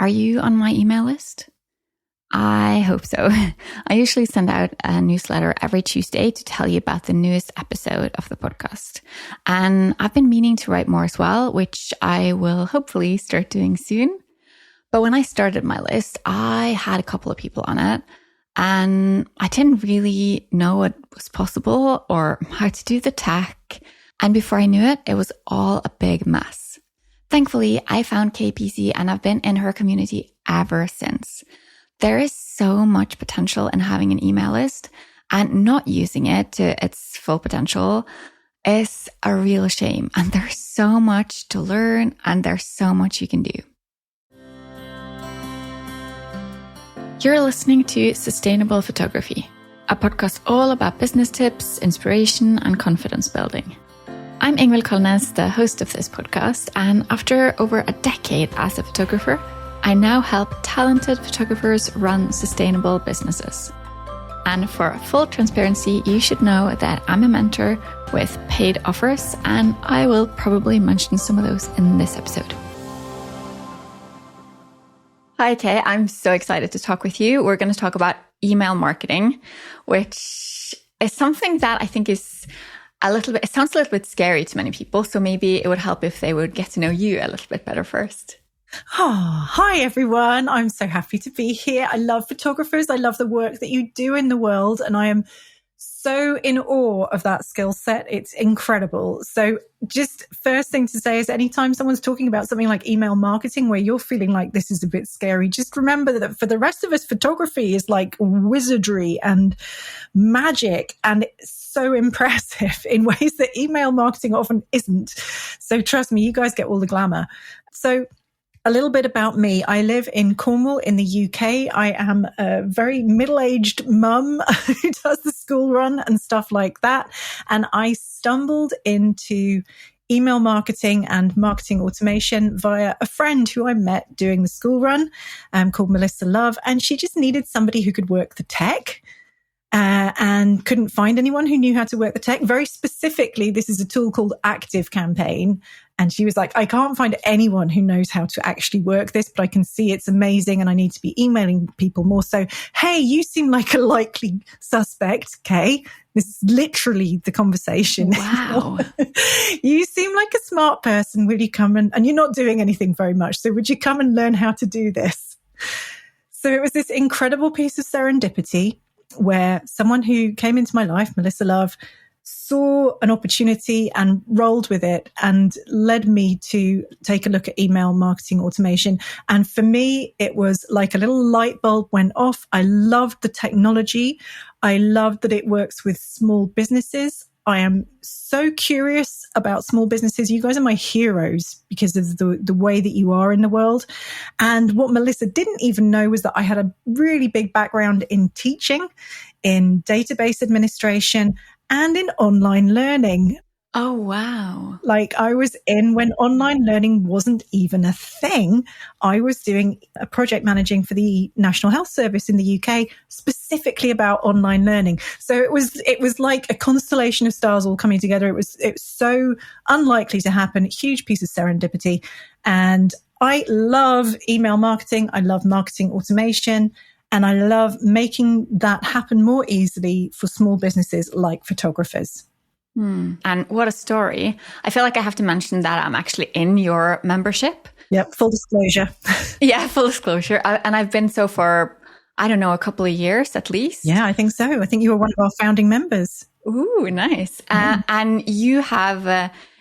Are you on my email list? I hope so. I usually send out a newsletter every Tuesday to tell you about the newest episode of the podcast. And I've been meaning to write more as well, which I will hopefully start doing soon. But when I started my list, I had a couple of people on it and I didn't really know what was possible or how to do the tech. And before I knew it, it was all a big mess. Thankfully, I found Peacey and I've been in her community ever since. There is so much potential in having an email list, and not using it to its full potential is a real shame. And there's so much to learn and there's so much you can do. You're listening to Sustainable Photography, a podcast all about business tips, inspiration, and confidence building. I'm Ingvild Kolnes, the host of this podcast, and after over a decade as a photographer, I now help talented photographers run sustainable businesses. And for full transparency, you should know that I'm a mentor with paid offers, and I will probably mention some of those in this episode. Hi, Kay. I'm so excited to talk with you. We're going to talk about email marketing, which is something that I think is it sounds a little bit scary to many people. So maybe it would help if they would get to know you a little bit better first. Oh, hi, everyone. I'm so happy to be here. I love photographers. I love the work that you do in the world. And I am so in awe of that skill set. It's incredible. So just first thing to say is anytime someone's talking about something like email marketing where you're feeling like this is a bit scary, just remember that for the rest of us, photography is like wizardry and magic and so impressive in ways that email marketing often isn't. So trust me, you guys get all the glamour. So a little bit about me. I live in Cornwall in the UK. I am a very middle-aged mum who does the school run and stuff like that. And I stumbled into email marketing and marketing automation via a friend who I met doing the school run, called Melissa Love. And she just needed somebody who could work the tech. And couldn't find anyone who knew how to work the tech. Very specifically, this is a tool called Active Campaign. And she was like, I can't find anyone who knows how to actually work this, but I can see it's amazing and I need to be emailing people more. So, hey, you seem like a likely suspect, Kay. This is literally the conversation. Wow. You seem like a smart person. Will you come and you're not doing anything very much. So would you come and learn how to do this? So it was this incredible piece of serendipity where someone who came into my life, Melissa Love, saw an opportunity and rolled with it and led me to take a look at email marketing automation. And for me, it was like a little light bulb went off. I loved the technology. I loved that it works with small businesses. I am so curious about small businesses. You guys are my heroes because of the way that you are in the world. And what Melissa didn't even know was that I had a really big background in teaching, in database administration, and in online learning. Oh, wow. Like I was in when online learning wasn't even a thing. I was doing a project managing for the National Health Service in the UK, specifically about online learning. So it was like a constellation of stars all coming together. It was so unlikely to happen. Huge piece of serendipity. And I love email marketing. I love marketing automation. And I love making that happen more easily for small businesses like photographers. And what a story. I feel like I have to mention that I'm actually in your membership. Yep, full disclosure. Yeah, full disclosure. And I've been so for, I don't know, a couple of years at least. Yeah, I think so. I think you were one of our founding members. Ooh, nice. And you have,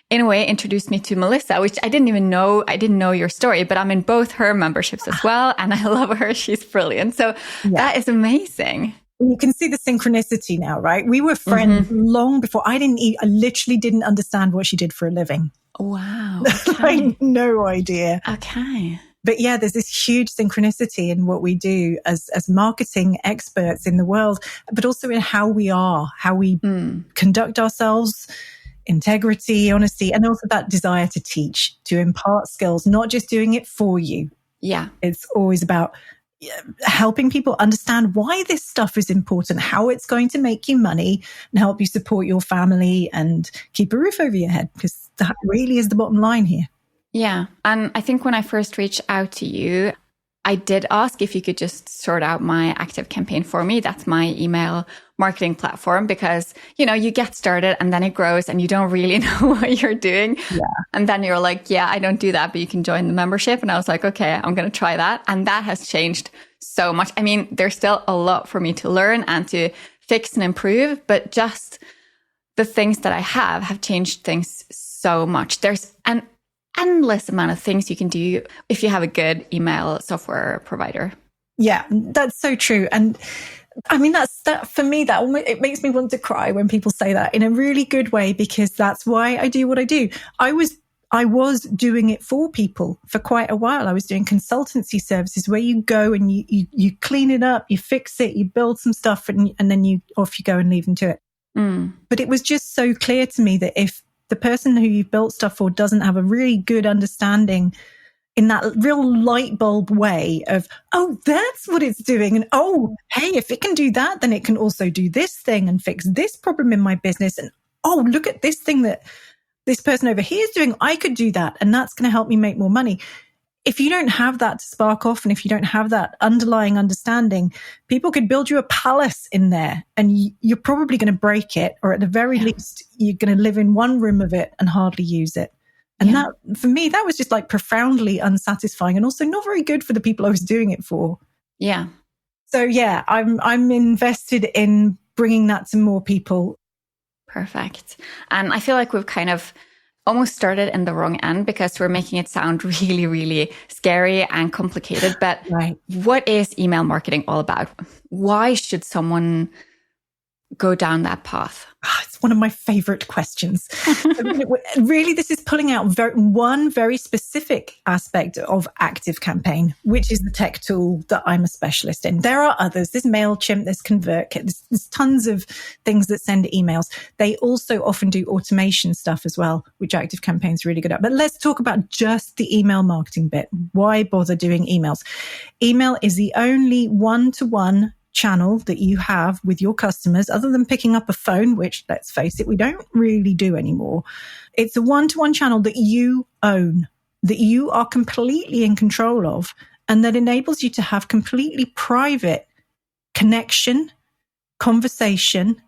in a way, introduced me to Melissa, which I didn't even know. I didn't know your story, but I'm in both her memberships as well. And I love her. She's brilliant. So that is amazing. You can see the synchronicity now, right? We were friends long before I literally didn't understand what she did for a living. Wow. Okay. I had no idea. Okay. But yeah, there's this huge synchronicity in what we do as marketing experts in the world, but also in how we conduct ourselves, integrity, honesty, and also that desire to teach, to impart skills, not just doing it for you. Yeah. It's always about helping people understand why this stuff is important, how it's going to make you money and help you support your family and keep a roof over your head, because that really is the bottom line here. Yeah. And I think when I first reached out to you, I did ask if you could just sort out my Active Campaign for me. That's my email marketing platform, because, you know, you get started and then it grows and you don't really know what you're doing. Yeah. And then you're like, yeah, I don't do that, but you can join the membership. And I was like, okay, I'm going to try that. And that has changed so much. I mean, there's still a lot for me to learn and to fix and improve, but just the things that I have changed things so much. There's an endless amount of things you can do if you have a good email software provider. Yeah, that's so true. And I mean, that for me, that it makes me want to cry when people say that in a really good way, because that's why I do what I do. I was doing it for people for quite a while. I was doing consultancy services where you go and you clean it up, you fix it, you build some stuff, and then off you go and leave them to it. But it was just so clear to me that if the person who you've built stuff for doesn't have a really good understanding in that real light bulb way of, oh, that's what it's doing. And, oh, hey, if it can do that, then it can also do this thing and fix this problem in my business. And, oh, look at this thing that this person over here is doing. I could do that. And that's going to help me make more money. If you don't have that to spark off, and if you don't have that underlying understanding, people could build you a palace in there and you're probably going to break it, or at the very least, you're going to live in one room of it and hardly use it. And that, for me, that was just like profoundly unsatisfying and also not very good for the people I was doing it for. Yeah. So yeah, I'm invested in bringing that to more people. Perfect. And I feel like we've kind of almost started in the wrong end, because we're making it sound really, really scary and complicated. But What is email marketing all about? Why should someone go down that path? It's one of my favorite questions. Really, this is pulling out one very specific aspect of Active Campaign, which is the tech tool that I'm a specialist in. There are others. There's MailChimp, there's ConvertKit, there's tons of things that send emails. They also often do automation stuff as well, which Active Campaign is really good at. But let's talk about just the email marketing bit. Why bother doing emails? Email is the only one-to-one channel that you have with your customers, other than picking up a phone, which, let's face it, we don't really do anymore. It's a one-to-one channel that you own, that you are completely in control of, and that enables you to have completely private connection, conversation,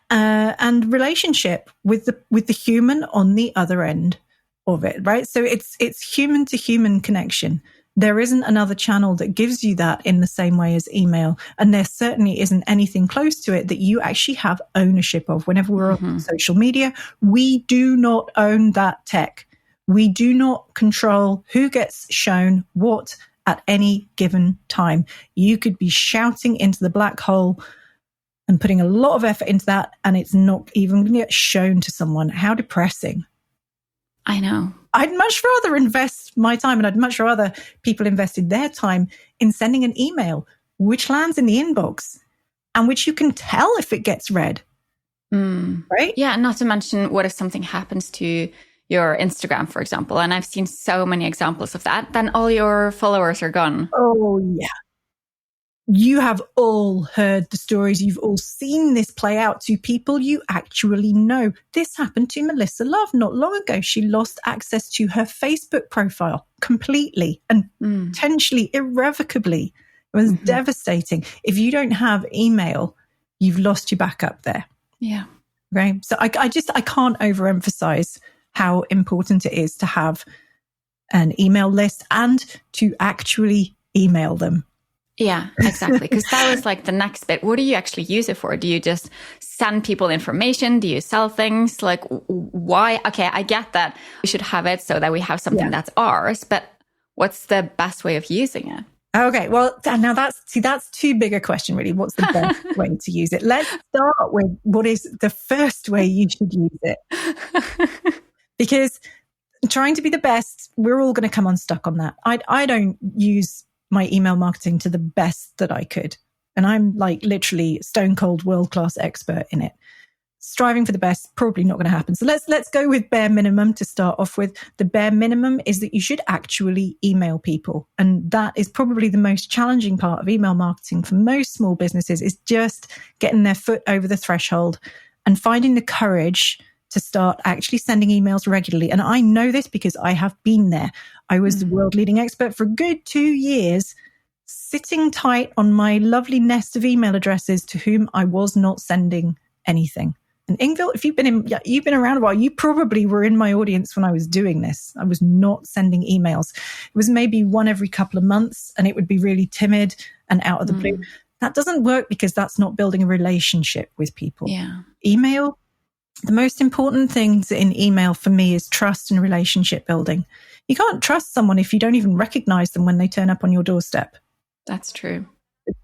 and relationship with the human on the other end of it, right? So it's human to human connection. There isn't another channel that gives you that in the same way as email. And there certainly isn't anything close to it that you actually have ownership of. Whenever we're on social media, we do not own that tech. We do not control who gets shown what at any given time. You could be shouting into the black hole and putting a lot of effort into that, and it's not even going to get shown to someone. How depressing. I know. I'd much rather invest my time, and I'd much rather people invested their time in sending an email which lands in the inbox and which you can tell if it gets read. Right? Yeah. Not to mention, what if something happens to your Instagram, for example? And I've seen so many examples of that. Then all your followers are gone. Oh, yeah. You have all heard the stories. You've all seen this play out to people you actually know. This happened to Melissa Love not long ago. She lost access to her Facebook profile completely and potentially irrevocably. It was devastating. If you don't have email, you've lost your backup there. Yeah. Okay. So I can't overemphasize how important it is to have an email list and to actually email them. Yeah, exactly. Because that was like the next bit. What do you actually use it for? Do you just send people information? Do you sell things? Like, why? Okay, I get that we should have it so that we have something that's ours, but what's the best way of using it? Okay, well, now that's too big a question, really. What's the best way to use it? Let's start with what is the first way you should use it. Because trying to be the best, we're all going to come unstuck on that. I don't use my email marketing to the best that I could. And I'm like literally stone cold world-class expert in it. Striving for the best, probably not going to happen. So let's go with bare minimum to start off with. The bare minimum is that you should actually email people. And that is probably the most challenging part of email marketing for most small businesses, is just getting their foot over the threshold and finding the courage to start actually sending emails regularly. And I know this because I have been there. I was the world leading expert for a good 2 years sitting tight on my lovely nest of email addresses to whom I was not sending anything. And Ingvild, if you've been around a while, you probably were in my audience when I was doing this. I was not sending emails. It was maybe one every couple of months, and it would be really timid and out of the blue. That doesn't work because that's not building a relationship with people. Yeah. Email, the most important things in email for me is trust and relationship building. You can't trust someone if you don't even recognize them when they turn up on your doorstep. That's true.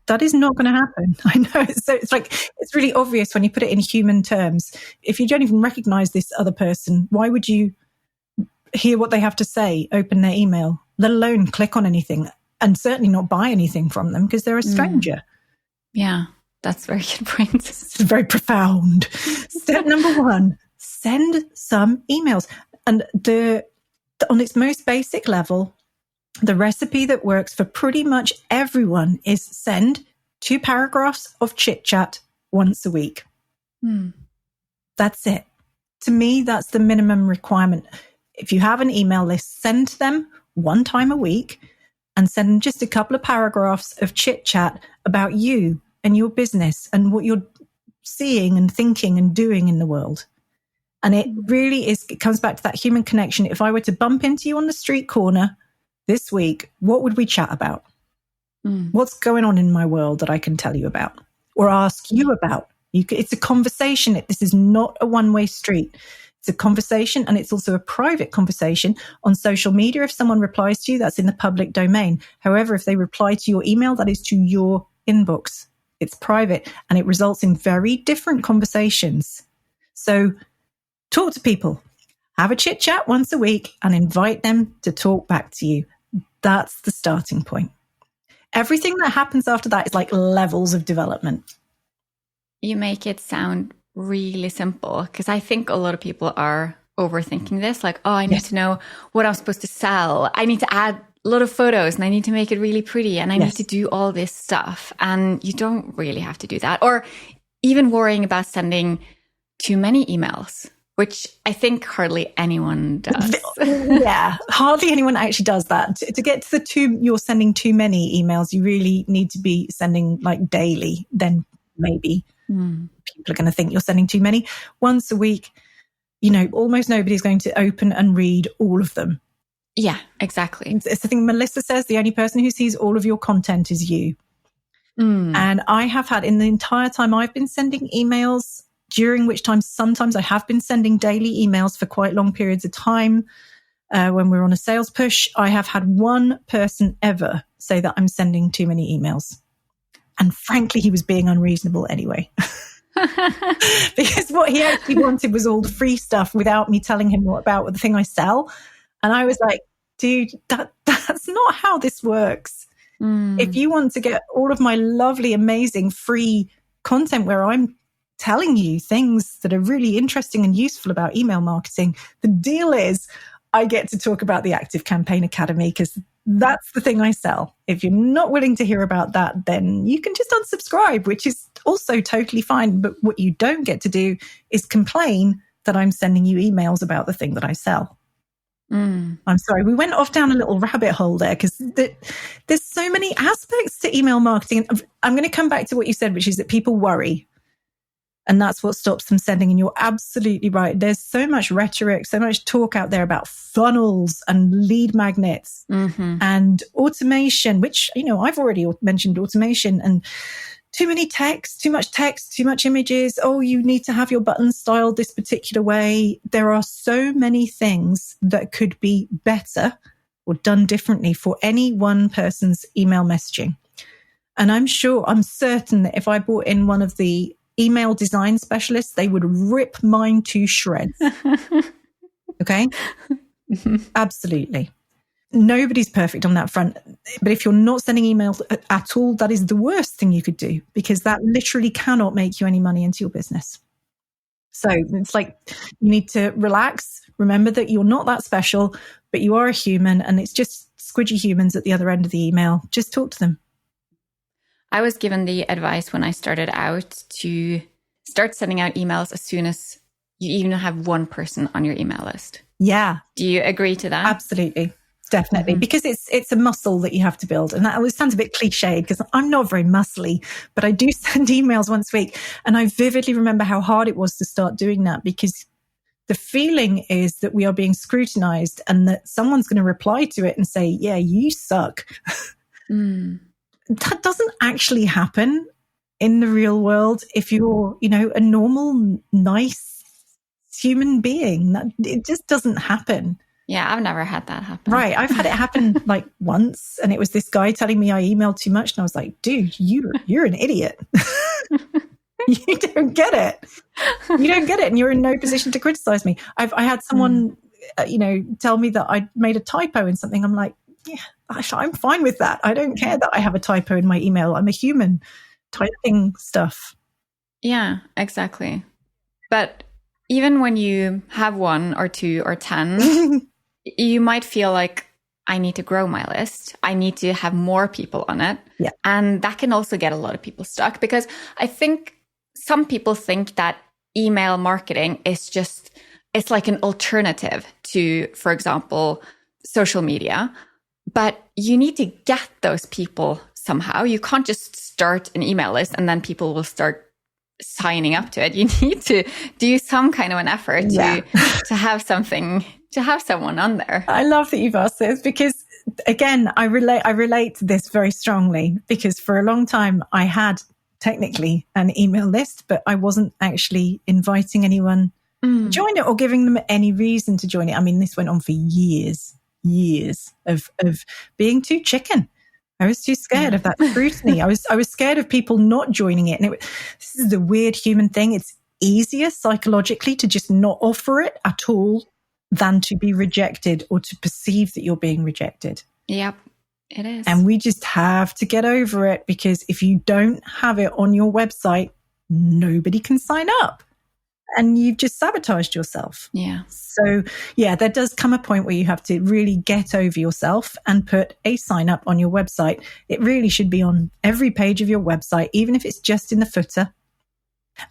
That is not going to happen. I know. So it's really obvious when you put it in human terms. If you don't even recognize this other person, why would you hear what they have to say, open their email, let alone click on anything, and certainly not buy anything from them because they're a stranger? Yeah, that's a very good point. It's very profound. Step number 1, send some emails. And on its most basic level, the recipe that works for pretty much everyone is send 2 paragraphs of chit chat once a week. That's it. To me, that's the minimum requirement. If you have an email list, send them 1 time a week and send them just a couple of paragraphs of chit chat about you and your business and what you're seeing and thinking and doing in the world. And it really is, it comes back to that human connection. If I were to bump into you on the street corner this week, what would we chat about? What's going on in my world that I can tell you about or ask you about? It's a conversation. This is not a one-way street. It's a conversation, and it's also a private conversation on social media. If someone replies to you, that's in the public domain. However, if they reply to your email, that is to your inbox. It's private, and it results in very different conversations. So talk to people, have a chit chat once a week, and invite them to talk back to you. That's the starting point. Everything that happens after that is like levels of development. You make it sound really simple, because I think a lot of people are overthinking this. Like, oh, I need to know what I'm supposed to sell. I need to add a lot of photos and I need to make it really pretty and I need to do all this stuff. And you don't really have to do that. Or even worrying about sending too many emails, which I think hardly anyone does. Yeah, hardly anyone actually does that. To get to you're sending too many emails, you really need to be sending like daily. Then maybe people are going to think you're sending too many. Once a week, almost nobody's going to open and read all of them. Yeah, exactly. It's the thing Melissa says, the only person who sees all of your content is you. And I have had, in the entire time I've been sending emails, during which time sometimes I have been sending daily emails for quite long periods of time. When we're on a sales push, I have had one person ever say that I'm sending too many emails. And frankly, he was being unreasonable anyway. Because what he actually wanted was all the free stuff without me telling him what about the thing I sell. And I was like, dude, that's not how this works. If you want to get all of my lovely, amazing free content where I'm telling you things that are really interesting and useful about email marketing, the deal is I get to talk about the Active Campaign Academy because that's the thing I sell. If you're not willing to hear about that, then you can just unsubscribe, which is also totally fine. But what you don't get to do is complain that I'm sending you emails about the thing that I sell. I'm sorry, we went off down a little rabbit hole there because there's so many aspects to email marketing. I'm going to come back to what you said, which is that people worry. And that's what stops them sending. And you're absolutely right. There's so much rhetoric, so much talk out there about funnels and lead magnets and automation, which, I've already mentioned automation, and too many text, too much images. Oh, you need to have your buttons styled this particular way. There are so many things that could be better or done differently for any one person's email messaging. And I'm certain that if I brought in one of the email design specialists, they would rip mine to shreds. Okay? Absolutely. Nobody's perfect on that front. But if you're not sending emails at all, that is the worst thing you could do, because that literally cannot make you any money into your business. So it's like you need to relax. Remember that you're not that special, but you are a human, and it's just squidgy humans at the other end of the email. Just talk to them. I was given the advice when I started out to start sending out emails as soon as you even have one person on your email list. Yeah. Do you agree to that? Absolutely. definitely, because it's a muscle that you have to build. And that always sounds a bit cliched because I'm not very muscly, but I do send emails once a week. And I vividly remember how hard it was to start doing that, because the feeling is that we are being scrutinized and that someone's going to reply to it and say, yeah, you suck. That doesn't actually happen in the real world if you're, a normal, nice human being. It just doesn't happen. Yeah, I've never had that happen. Right. I've had it happen like once, and it was this guy telling me I emailed too much. And I was like, dude, you're an idiot. You don't get it. You don't get it. And you're in no position to criticize me. I had someone, tell me that I made a typo in something. I'm like, yeah, I'm fine with that. I don't care that I have a typo in my email. I'm a human typing stuff. Yeah, exactly. But even when you have 1 or 2 or 10, you might feel like, I need to grow my list. I need to have more people on it. Yeah. And that can also get a lot of people stuck, because I think some people think that email marketing is it's like an alternative to, for example, social media. But you need to get those people somehow. You can't just start an email list and then people will start signing up to it. You need to do some kind of an effort to have something, to have someone on there. I love that you've asked this, because again, I relate to this very strongly, because for a long time I had technically an email list, but I wasn't actually inviting anyone to join it or giving them any reason to join it. I mean, this went on for years of being too chicken. I was too scared of that scrutiny. I was scared of people not joining it. And this is the weird human thing. It's easier psychologically to just not offer it at all than to be rejected or to perceive that you're being rejected. Yep, it is. And we just have to get over it, because if you don't have it on your website, nobody can sign up. And you've just sabotaged yourself. Yeah. So, yeah, there does come a point where you have to really get over yourself and put a sign up on your website. It really should be on every page of your website, even if it's just in the footer.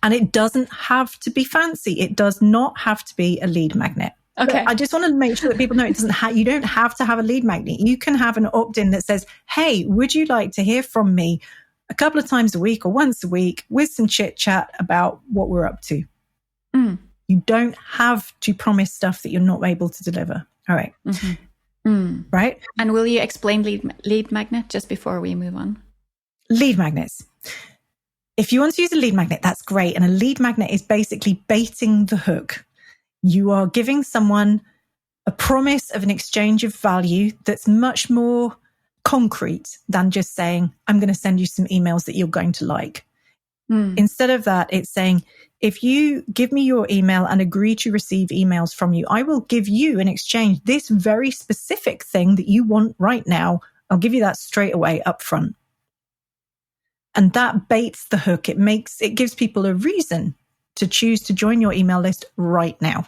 And it doesn't have to be fancy. It does not have to be a lead magnet. Okay. But I just want to make sure that people know you don't have to have a lead magnet. You can have an opt-in that says, hey, would you like to hear from me a couple of times a week or once a week with some chit chat about what we're up to? You don't have to promise stuff that you're not able to deliver. All right. Right. And will you explain lead magnet just before we move on? Lead magnets. If you want to use a lead magnet, that's great. And a lead magnet is basically baiting the hook. You are giving someone a promise of an exchange of value that's much more concrete than just saying, I'm going to send you some emails that you're going to like. Instead of that, it's saying, if you give me your email and agree to receive emails from you, I will give you in exchange this very specific thing that you want right now. I'll give you that straight away up front. And that baits the hook. It gives people a reason to choose to join your email list right now.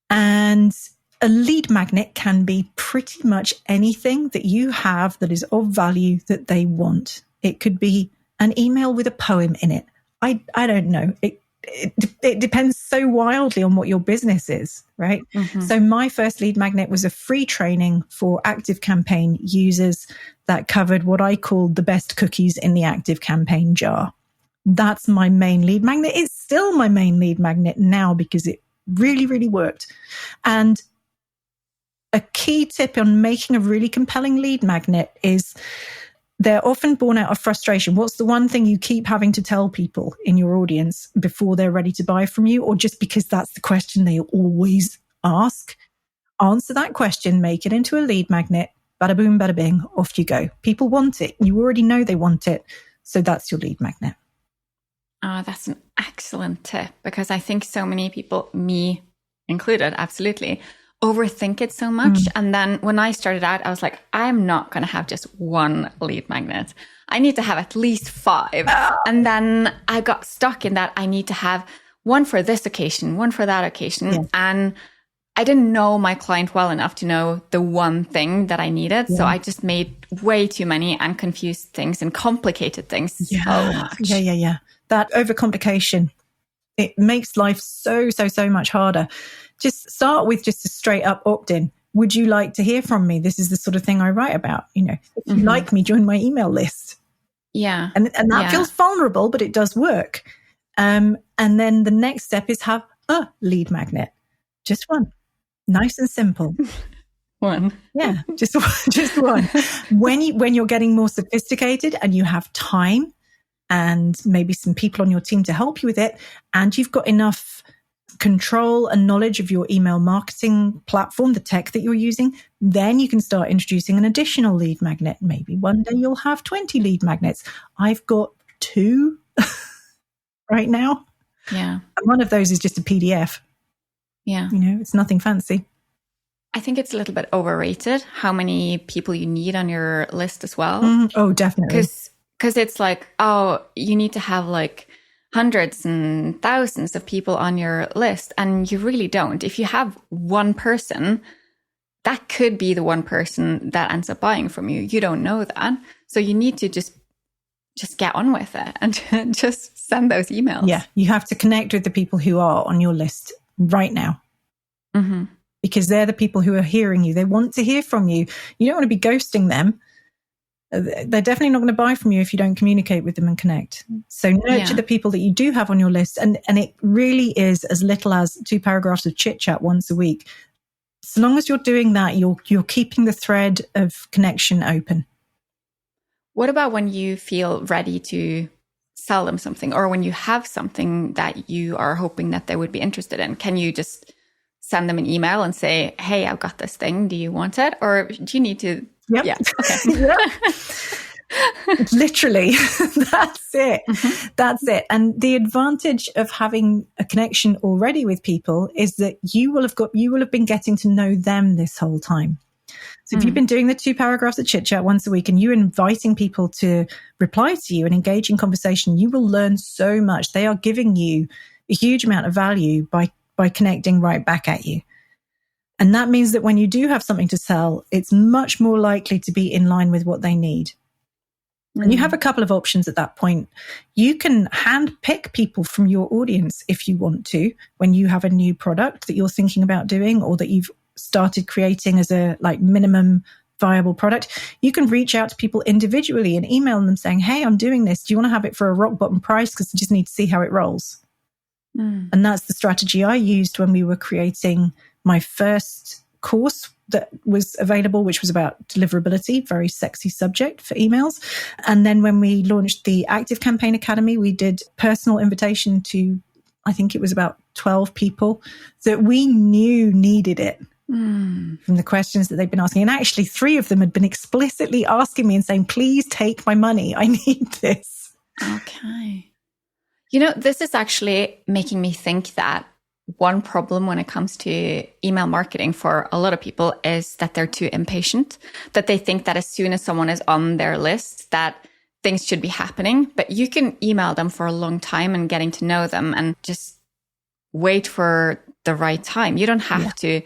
And a lead magnet can be pretty much anything that you have that is of value that they want. It could be an email with a poem in it. I don't know. It depends so wildly on what your business is, right? So my first lead magnet was a free training for ActiveCampaign users that covered what I called the best cookies in the ActiveCampaign jar. That's my main lead magnet. It's still my main lead magnet now because it really, really worked. And a key tip on making a really compelling lead magnet is they're often born out of frustration. What's the one thing you keep having to tell people in your audience before they're ready to buy from you, or just because that's the question they always ask? Answer that question, make it into a lead magnet, bada boom, bada bing, off you go. People want it. You already know they want it. So that's your lead magnet. That's an excellent tip, because I think so many people, me included, absolutely, overthink it so much. And then when I started out, I was like, I'm not going to have just one lead magnet. I need to have at least 5. And then I got stuck in that I need to have one for this occasion, one for that occasion. Yeah. And I didn't know my client well enough to know the one thing that I needed. Yeah. So I just made way too many and confused things and complicated things so much. Yeah. That overcomplication, it makes life so much harder. Just start with just a straight up opt-in. would you like to hear from me? This is the sort of thing I write about. If you like me, join my email list. Yeah. And that feels vulnerable, but it does work. And then the next step is have a lead magnet. Just one. Nice and simple. One. Yeah, just one. When you're getting more sophisticated and you have time and maybe some people on your team to help you with it, and you've got enough control and knowledge of your email marketing platform, the tech that you're using, then you can start introducing an additional lead magnet. Maybe one day you'll have 20 lead magnets. I've got 2 right now. Yeah. And one of those is just a PDF. Yeah. It's nothing fancy. I think it's a little bit overrated how many people you need on your list as well. Oh, definitely. Because it's like, you need to have like hundreds and thousands of people on your list. And you really don't. If you have one person, that could be the one person that ends up buying from you. You don't know that. So you need to just get on with it and just send those emails. Yeah, you have to connect with the people who are on your list right now. Mm-hmm. Because they're the people who are hearing you. They want to hear from you. You don't want to be ghosting them. They're definitely not going to buy from you if you don't communicate with them and connect. So nurture the people that you do have on your list. And it really is as little as 2 paragraphs of chit chat once a week. So long as you're doing that, you're keeping the thread of connection open. What about when you feel ready to sell them something, or when you have something that you are hoping that they would be interested in? Can you just send them an email and say, hey, I've got this thing. Do you want it? Or do you need to? Yep. Yeah. Okay. Literally. That's it. Mm-hmm. That's it. And the advantage of having a connection already with people is that you will have been getting to know them this whole time. So if you've been doing the 2 paragraphs of chit chat once a week and you're inviting people to reply to you and engage in conversation, you will learn so much. They are giving you a huge amount of value by connecting right back at you. And that means that when you do have something to sell, it's much more likely to be in line with what they need. And you have a couple of options at that point. You can handpick people from your audience if you want to, when you have a new product that you're thinking about doing or that you've started creating as a minimum viable product. You can reach out to people individually and email them saying, hey, I'm doing this. Do you want to have it for a rock bottom price? Because I just need to see how it rolls. And that's the strategy I used when we were creating my first course that was available, which was about deliverability, very sexy subject for emails. And then when we launched the Active Campaign Academy, we did personal invitation to, I think it was about 12 people that we knew needed it from the questions that they'd been asking. And actually 3 of them had been explicitly asking me and saying, please take my money. I need this. Okay. This is actually making me think that one problem when it comes to email marketing for a lot of people is that they're too impatient, that they think that as soon as someone is on their list, that things should be happening. But you can email them for a long time and getting to know them and just wait for the right time. You don't have to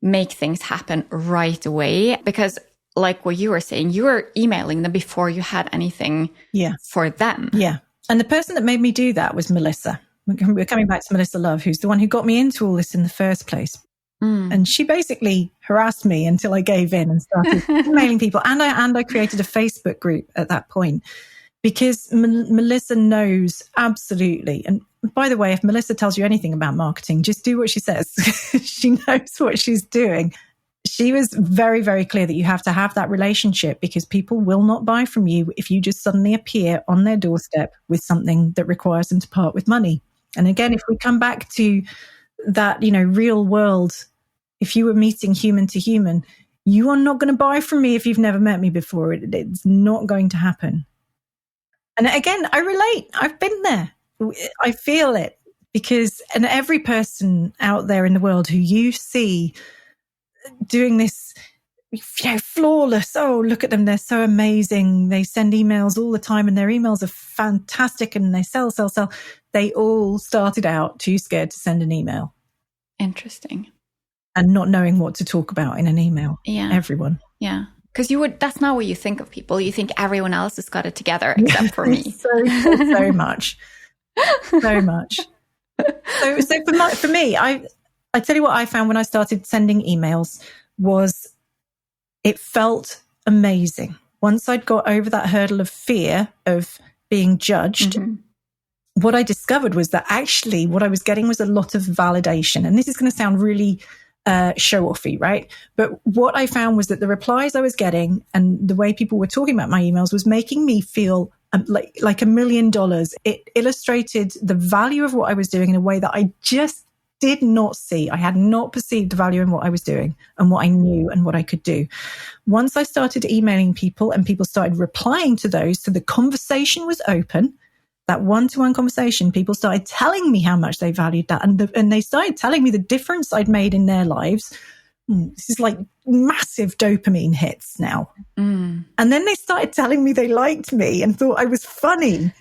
make things happen right away, because like what you were saying, you were emailing them before you had anything for them. Yeah. And the person that made me do that was Melissa. We're coming back to Melissa Love, who's the one who got me into all this in the first place. And she basically harassed me until I gave in and started emailing people. And I created a Facebook group at that point because Melissa knows absolutely. And by the way, if Melissa tells you anything about marketing, just do what she says. She knows what she's doing. She was very, very clear that you have to have that relationship because people will not buy from you if you just suddenly appear on their doorstep with something that requires them to part with money. And again, if we come back to that, real world, if you were meeting human to human, you are not going to buy from me if you've never met me before. It's not going to happen. And again, I relate. I've been there. I feel it and every person out there in the world who you see doing this, flawless. Oh, look at them. They're so amazing. They send emails all the time and their emails are fantastic and they sell. They all started out too scared to send an email. Interesting. And not knowing what to talk about in an email. Yeah. Everyone. Yeah. Because that's not what you think of people. You think everyone else has got it together except for me. so much. So much. So for me, I tell you what I found when I started sending emails was it felt amazing. Once I'd got over that hurdle of fear of being judged, what I discovered was that actually what I was getting was a lot of validation. And this is going to sound really show-offy, right? But what I found was that the replies I was getting and the way people were talking about my emails was making me feel like $1 million. It illustrated the value of what I was doing in a way that I just did not see. I had not perceived the value in what I was doing and what I knew and what I could do. Once I started emailing people and people started replying to those, so the conversation was open, that one-to-one conversation, people started telling me how much they valued that. And they started telling me the difference I'd made in their lives. This is like massive dopamine hits now. And then they started telling me they liked me and thought I was funny.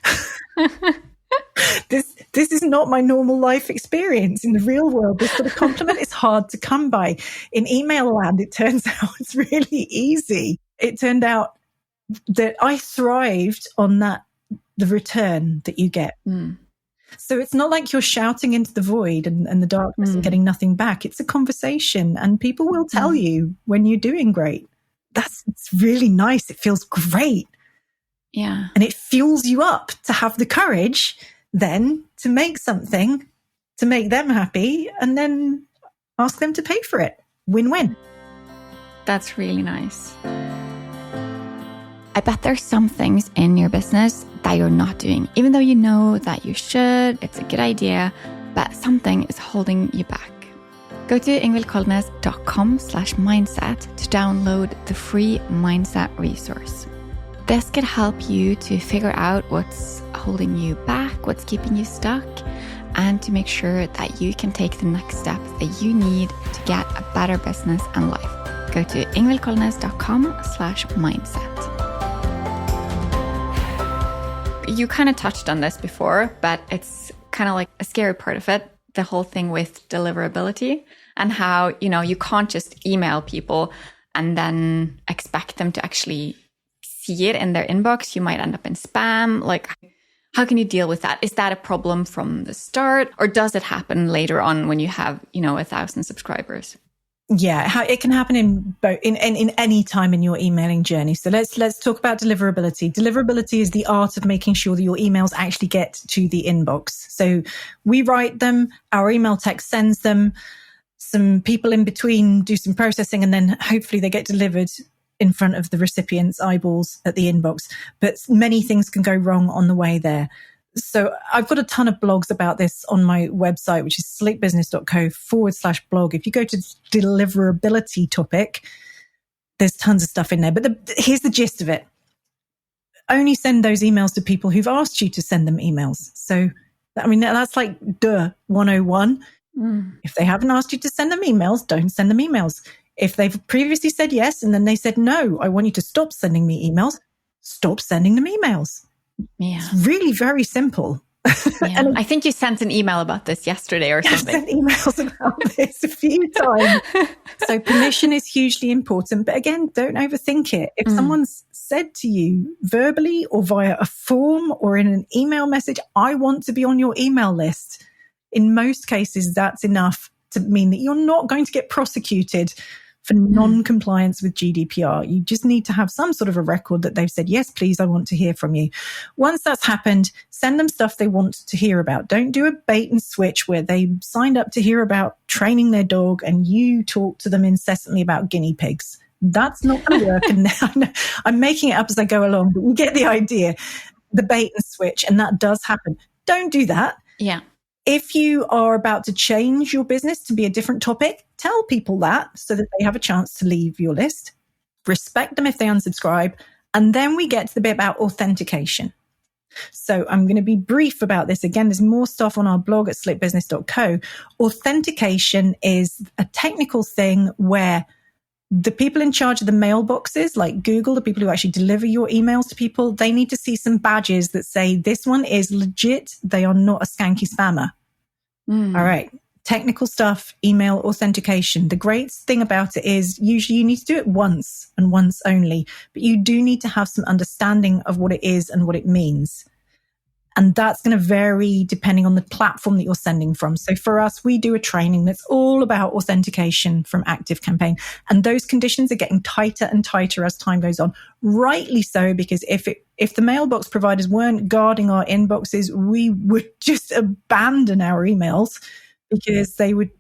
This is not my normal life experience. In the real world, this sort of compliment is hard to come by. In email land, it turns out it's really easy. It turned out that I thrived on the return that you get. So it's not like you're shouting into the void and the darkness and getting nothing back. It's a conversation and people will tell you when you're doing great. It's really nice. It feels great. Yeah. And it fuels you up to have the courage then to make something to make them happy and then ask them to pay for it. Win-win. That's really nice. I bet there's some things in your business that you're not doing, even though you know that you should, it's a good idea, but something is holding you back. Go to ingvildkolnes.com/mindset to download the free mindset resource. This could help you to figure out what's holding you back, what's keeping you stuck, and to make sure that you can take the next steps that you need to get a better business and life. Go to ingvildkolnes.com/mindset. You kind of touched on this before, but it's kind of like a scary part of it, the whole thing with deliverability and how, you can't just email people and then expect them to actually see it in their inbox. You might end up in spam. Like, how can you deal with that? Is that a problem from the start, or does it happen later on when you have, 1,000 subscribers? Yeah, it can happen in any time in your emailing journey. So let's talk about deliverability. Deliverability is the art of making sure that your emails actually get to the inbox. So we write them, our email text sends them, some people in between do some processing, and then hopefully they get delivered in front of the recipient's eyeballs at the inbox. But many things can go wrong on the way there. So I've got a ton of blogs about this on my website, which is slickbusiness.co/blog. If you go to the deliverability topic, there's tons of stuff in there. But here's the gist of it. Only send those emails to people who've asked you to send them emails. So, that's like 101. If they haven't asked you to send them emails, don't send them emails. If they've previously said yes and then they said, no, I want you to stop sending me emails, stop sending them emails. Yeah. It's really very simple. Yeah. And I think you sent an email about this yesterday or something. I sent emails about this a few times. So permission is hugely important. But again, don't overthink it. If someone's said to you verbally or via a form or in an email message, I want to be on your email list, in most cases, that's enough to mean that you're not going to get prosecuted for non-compliance with GDPR. You just need to have some sort of a record that they've said, yes, please, I want to hear from you. Once that's happened, send them stuff they want to hear about. Don't do a bait and switch where they signed up to hear about training their dog and you talk to them incessantly about guinea pigs. That's not going to work. And I'm making it up as I go along, but you get the idea. The bait and switch, and that does happen. Don't do that. Yeah. If you are about to change your business to be a different topic, tell people that so that they have a chance to leave your list. Respect them if they unsubscribe. And then we get to the bit about authentication. So I'm going to be brief about this. Again, there's more stuff on our blog at slickbusiness.co. Authentication is a technical thing where the people in charge of the mailboxes, like Google, the people who actually deliver your emails to people, they need to see some badges that say this one is legit. They are not a skanky spammer. All right. Technical stuff, email authentication. The great thing about it is usually you need to do it once and once only, but you do need to have some understanding of what it is and what it means. And that's going to vary depending on the platform that you're sending from. So for us, we do a training that's all about authentication from ActiveCampaign. And those conditions are getting tighter and tighter as time goes on. Rightly so, because if the mailbox providers weren't guarding our inboxes, we would just abandon our emails because they would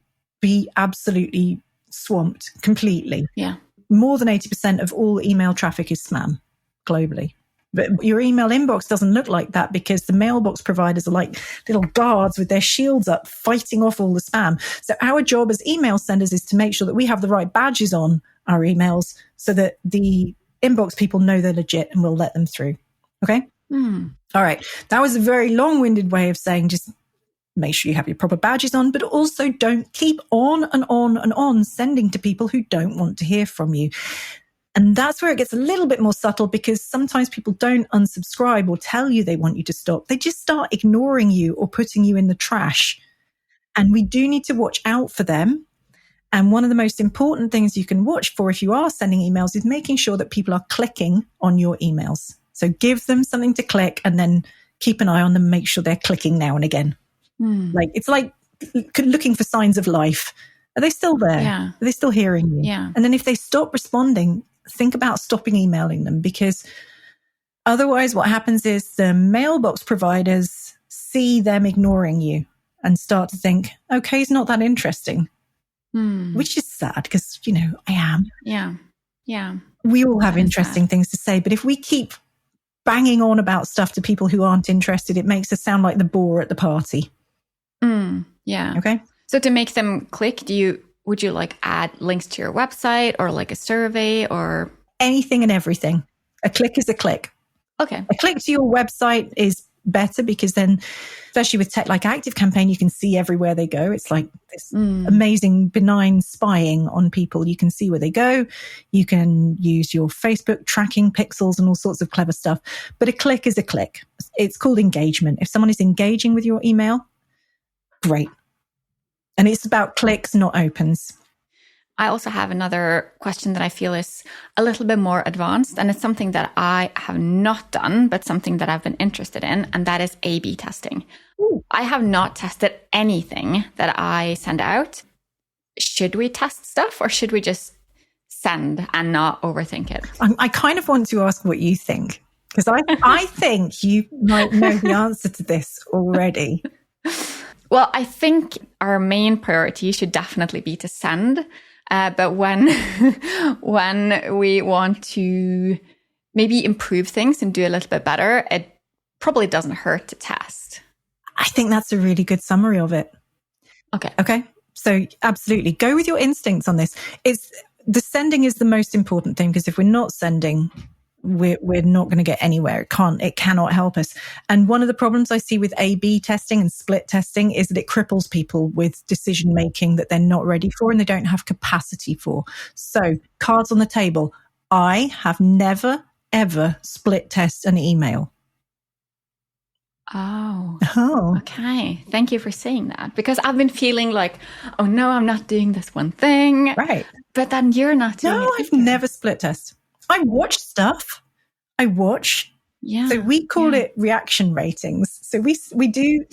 be absolutely swamped completely. Yeah. More than 80% of all email traffic is spam globally. But your email inbox doesn't look like that because the mailbox providers are like little guards with their shields up fighting off all the spam. So our job as email senders is to make sure that we have the right badges on our emails so that the inbox people know they're legit and we'll let them through. Okay? All right. That was a very long-winded way of saying just make sure you have your proper badges on, but also don't keep on and on and on sending to people who don't want to hear from you. And that's where it gets a little bit more subtle because sometimes people don't unsubscribe or tell you they want you to stop. They just start ignoring you or putting you in the trash. And we do need to watch out for them. And one of the most important things you can watch for if you are sending emails is making sure that people are clicking on your emails. So give them something to click and then keep an eye on them, make sure they're clicking now and again. It's like looking for signs of life. Are they still there? Yeah. Are they still hearing you? Yeah. And then if they stop responding, think about stopping emailing them because otherwise what happens is the mailbox providers see them ignoring you and start to think, okay, it's not that interesting, which is sad because, I am. Yeah. Yeah. We all have interesting things to say, but if we keep banging on about stuff to people who aren't interested, it makes us sound like the bore at the party. Yeah. Okay. So to make them click, would you like add links to your website or like a survey or anything and everything? A click is a click. Okay. A click to your website is better because then, especially with tech like ActiveCampaign, you can see everywhere they go. It's like this amazing benign spying on people. You can see where they go. You can use your Facebook tracking pixels and all sorts of clever stuff. But a click is a click. It's called engagement. If someone is engaging with your email, great. And it's about clicks, not opens. I also have another question that I feel is a little bit more advanced, and it's something that I have not done, but something that I've been interested in, and that is A/B testing. Ooh. I have not tested anything that I send out. Should we test stuff or should we just send and not overthink it? I kind of want to ask what you think, because I think you might know the answer to this already. Well, I think our main priority should definitely be to send. But when we want to maybe improve things and do a little bit better, it probably doesn't hurt to test. I think that's a really good summary of it. Okay. So absolutely go with your instincts on this. The sending is the most important thing, because if we're not sending, we're not going to get anywhere. It cannot help us. And one of the problems I see with A/B testing and split testing is that it cripples people with decision making that they're not ready for and they don't have capacity for. So, cards on the table. I have never, ever split test an email. Oh, okay. Thank you for saying that, because I've been feeling like, oh no, I'm not doing this one thing. Right. But then you're not doing it. No, I've never split test. I watch stuff. Yeah. So we call it reaction ratings. So we do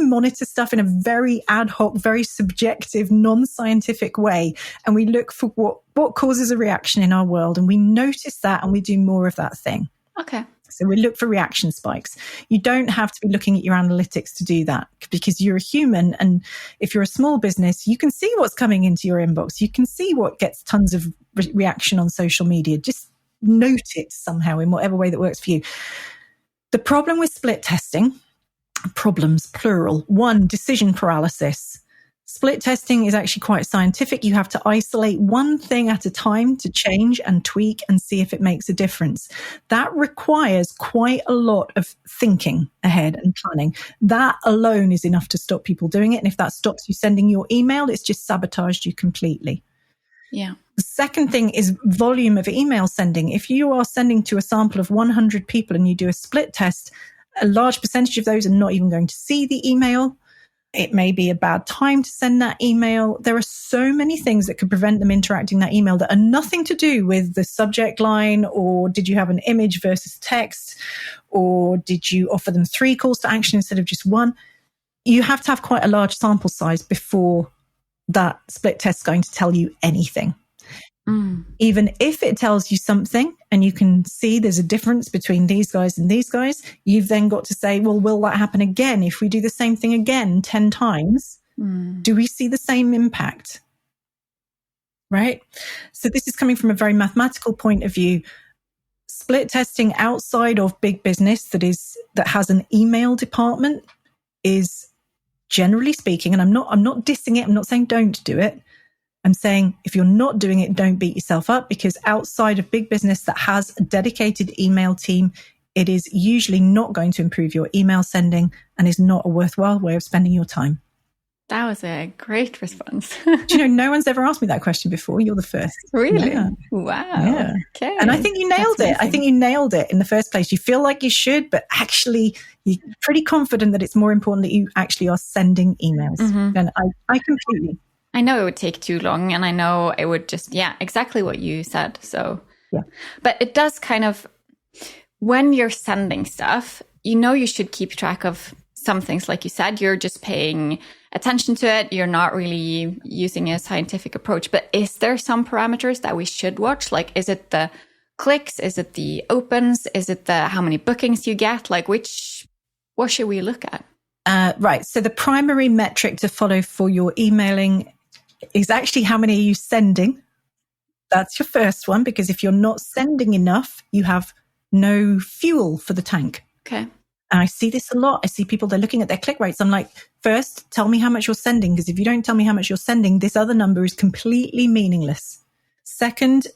monitor stuff in a very ad hoc, very subjective, non-scientific way. And we look for what causes a reaction in our world. And we notice that and we do more of that thing. Okay. So we look for reaction spikes. You don't have to be looking at your analytics to do that, because you're a human. And if you're a small business, you can see what's coming into your inbox. You can see what gets tons of reaction on social media. Just note it somehow in whatever way that works for you. The problem with split testing, problems, plural. 1, decision paralysis. Split testing is actually quite scientific. You have to isolate one thing at a time to change and tweak and see if it makes a difference. That requires quite a lot of thinking ahead and planning. That alone is enough to stop people doing it. And if that stops you sending your email, it's just sabotaged you completely. Yeah. The second thing is volume of email sending. If you are sending to a sample of 100 people and you do a split test, a large percentage of those are not even going to see the email. It may be a bad time to send that email. There are so many things that could prevent them interacting that email that are nothing to do with the subject line, or did you have an image versus text, or did you offer them 3 calls to action instead of just 1? You have to have quite a large sample size before that split test is going to tell you anything. Even if it tells you something and you can see there's a difference between these guys and these guys, you've then got to say, well, will that happen again? If we do the same thing again 10 times, do we see the same impact? Right? So this is coming from a very mathematical point of view. Split testing outside of big business that has an email department is, generally speaking, and I'm not dissing it, I'm not saying don't do it. I'm saying if you're not doing it, don't beat yourself up, because outside of big business that has a dedicated email team, it is usually not going to improve your email sending and is not a worthwhile way of spending your time. That was a great response. Do you know, no one's ever asked me that question before. You're the first. Really? Yeah. Wow. Yeah. Okay. And I think you nailed it. I think you nailed it in the first place. You feel like you should, but actually you're pretty confident that it's more important that you actually are sending emails. And I completely... I know it would take too long, and I know it would just, exactly what you said. So, but it does kind of, when you're sending stuff, you should keep track of some things. Like you said, you're just paying attention to it. You're not really using a scientific approach. But is there some parameters that we should watch? Like, is it the clicks? Is it the opens? Is it the how many bookings you get? Like, what should we look at? Right. So the primary metric to follow for your emailing is actually how many are you sending. That's your first one, because if you're not sending enough, you have no fuel for the tank. Okay. And I see this a lot. I see people, they're looking at their click rates. I'm like, first, tell me how much you're sending, because if you don't tell me how much you're sending, this other number is completely meaningless. Second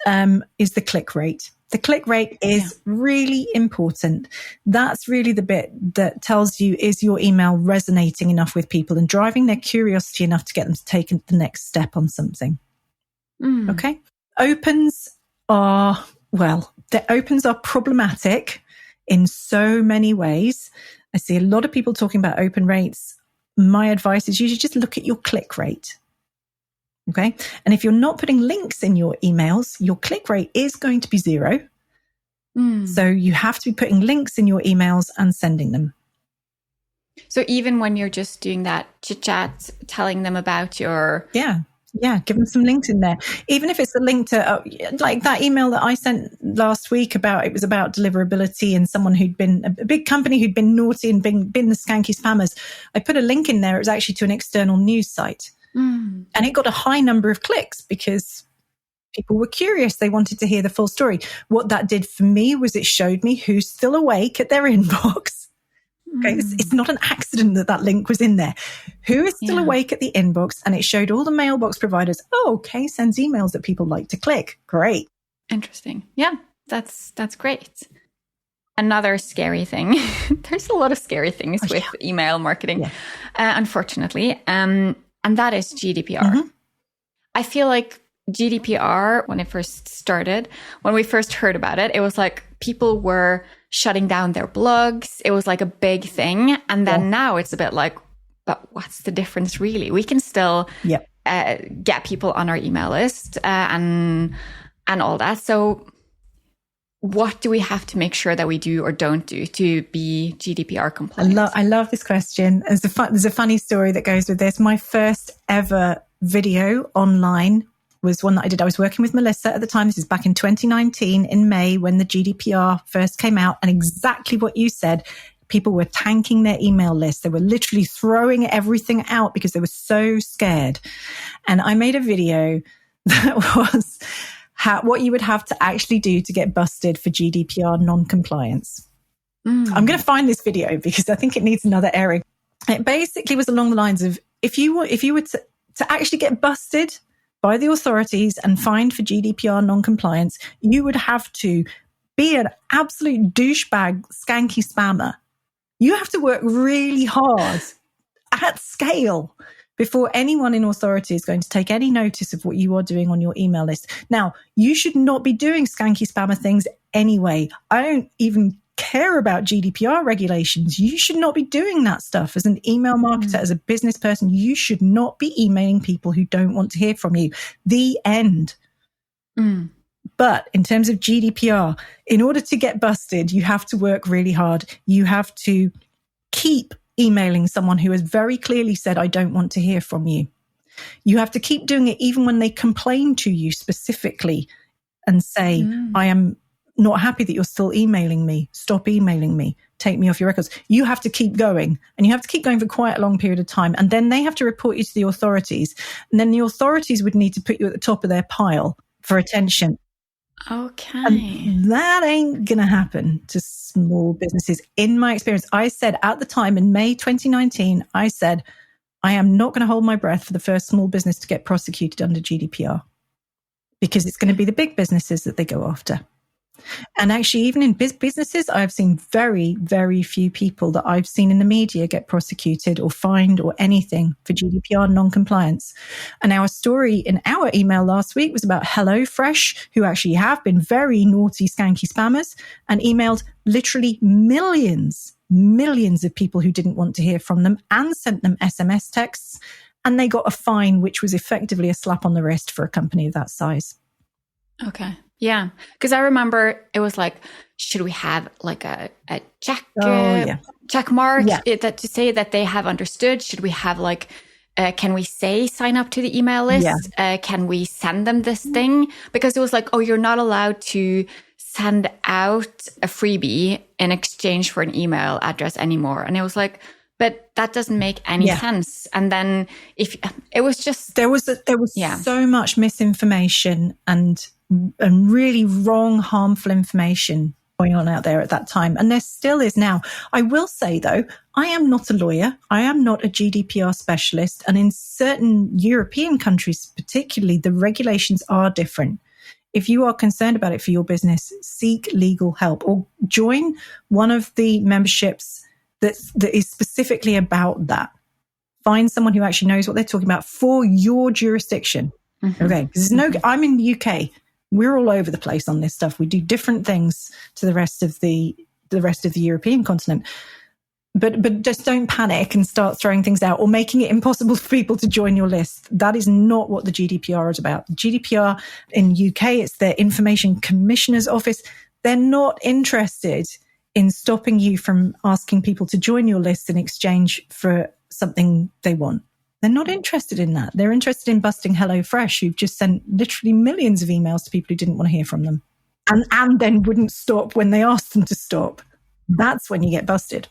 is the click rate. The click rate is really important. That's really the bit that tells you, is your email resonating enough with people and driving their curiosity enough to get them to take the next step on something. Okay. Opens are problematic in so many ways. I see a lot of people talking about open rates. My advice is usually just look at your click rate. Okay. And if you're not putting links in your emails, your click rate is going to be 0. So you have to be putting links in your emails and sending them. So even when you're just doing that chit chat, telling them about your... Yeah, give them some links in there. Even if it's a link to, like that email that I sent last week it was about deliverability and someone who'd been, a big company who'd been naughty and been the skanky spammers. I put a link in there. It was actually to an external news site. And it got a high number of clicks because people were curious. They wanted to hear the full story. What that did for me was it showed me who's still awake at their inbox. Okay, it's not an accident that link was in there. Who is still awake at the inbox? And it showed all the mailbox providers. Oh, okay, sends emails that people like to click. Great. Interesting. Yeah, that's great. Another scary thing. There's a lot of scary things with email marketing, unfortunately. And that is GDPR. I feel like GDPR, when it first started, when we first heard about it, it was like people were shutting down their blogs. It was like a big thing. And then now it's a bit like, but what's the difference really? We can still get people on our email list and all that. So what do we have to make sure that we do or don't do to be GDPR compliant? I love this question. There's a funny story that goes with this. My first ever video online was one that I did. I was working with Melissa at the time. This is back in 2019 in May when the GDPR first came out. And exactly what you said, people were tanking their email list. They were literally throwing everything out because they were so scared. And I made a video that was what you would have to actually do to get busted for GDPR non-compliance. I'm going to find this video because I think it needs another airing. It basically was along the lines of, if you were to actually get busted by the authorities and fined for GDPR non-compliance, you would have to be an absolute douchebag, skanky spammer. You have to work really hard at scale before anyone in authority is going to take any notice of what you are doing on your email list. Now, you should not be doing skanky spammer things anyway. I don't even care about GDPR regulations. You should not be doing that stuff. As an email marketer, as a business person, you should not be emailing people who don't want to hear from you. The end. But in terms of GDPR, in order to get busted, you have to work really hard. You have to keep emailing someone who has very clearly said, I don't want to hear from you. You have to keep doing it even when they complain to you specifically and say, I am not happy that you're still emailing me. Stop emailing me. Take me off your records. You have to keep going, and you have to keep going for quite a long period of time. And then they have to report you to the authorities. And then the authorities would need to put you at the top of their pile for attention. Okay. And that ain't going to happen to small businesses. In my experience, I said at the time in May 2019, I said, I am not going to hold my breath for the first small business to get prosecuted under GDPR, because it's going to be the big businesses that they go after. And actually, even in businesses, I've seen very, very few people that I've seen in the media get prosecuted or fined or anything for GDPR non-compliance. And our story in our email last week was about HelloFresh, who actually have been very naughty, skanky spammers and emailed literally millions of people who didn't want to hear from them and sent them SMS texts. And they got a fine, which was effectively a slap on the wrist for a company of that size. Okay. Yeah. Because I remember it was like, should we have like a check mark that to say that they have understood? Should we have like, can we say sign up to the email list? Yeah. Can we send them this thing? Because it was like, oh, you're not allowed to send out a freebie in exchange for an email address anymore. And it was like, but that doesn't make any sense. And then if it was just there was so much misinformation and really wrong, harmful information going on out there at that time. And there still is now. I will say, though, I am not a lawyer. I am not a GDPR specialist. And in certain European countries, particularly, the regulations are different. If you are concerned about it for your business, seek legal help or join one of the memberships that is specifically about that. Find someone who actually knows what they're talking about for your jurisdiction. Okay. I'm in the UK. We're all over the place on this stuff. We do different things to the rest of the European continent. But just don't panic and start throwing things out or making it impossible for people to join your list. That is not what the GDPR is about. The GDPR in UK, it's their Information Commissioner's Office. They're not interested in stopping you from asking people to join your list in exchange for something they want. They're not interested in that. They're interested in busting HelloFresh, who've just sent literally millions of emails to people who didn't want to hear from them and then wouldn't stop when they asked them to stop. That's when you get busted.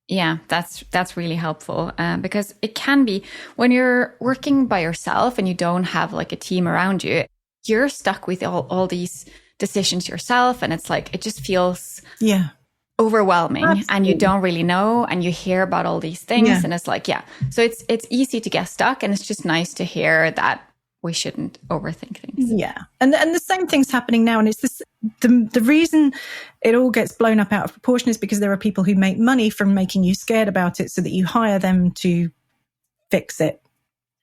Yeah, that's really helpful because it can be when you're working by yourself and you don't have like a team around you, you're stuck with all these decisions yourself. And it's like, it just feels overwhelming. Absolutely. And you don't really know, and you hear about all these things and it's like, so it's easy to get stuck, and it's just nice to hear that we shouldn't overthink things. Yeah. And the same thing's happening now. And it's this, the reason it all gets blown up out of proportion is because there are people who make money from making you scared about it so that you hire them to fix it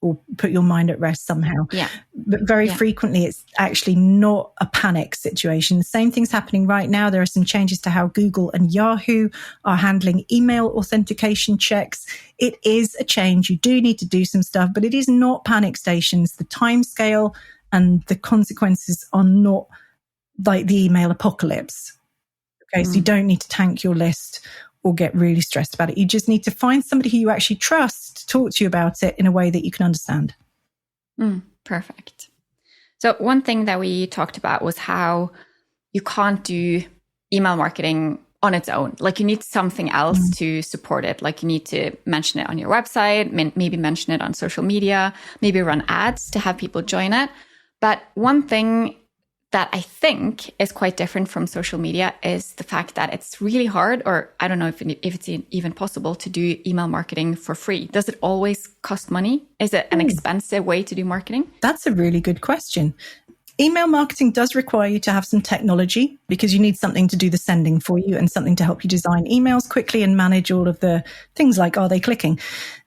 or put your mind at rest somehow. Yeah. But very frequently, it's actually not a panic situation. The same thing's happening right now. There are some changes to how Google and Yahoo are handling email authentication checks. It is a change. You do need to do some stuff, but it is not panic stations. The timescale and the consequences are not like the email apocalypse. Okay, so you don't need to tank your list or get really stressed about it. You just need to find somebody who you actually trust to talk to you about it in a way that you can understand. Perfect. So one thing that we talked about was how you can't do email marketing on its own. Like you need something else to support it. Like you need to mention it on your website, maybe mention it on social media, maybe run ads to have people join it. But one thing that I think is quite different from social media is the fact that it's really hard, or I don't know if it's even possible to do email marketing for free. Does it always cost money? Is it an expensive way to do marketing? That's a really good question. Email marketing does require you to have some technology because you need something to do the sending for you and something to help you design emails quickly and manage all of the things like, are they clicking?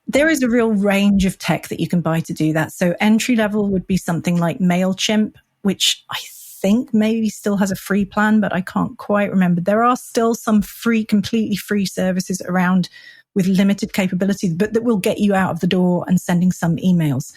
There is a real range of tech that you can buy to do that. So entry level would be something like MailChimp, which I think maybe still has a free plan, but I can't quite remember. There are still some completely free services around with limited capability, but that will get you out of the door and sending some emails.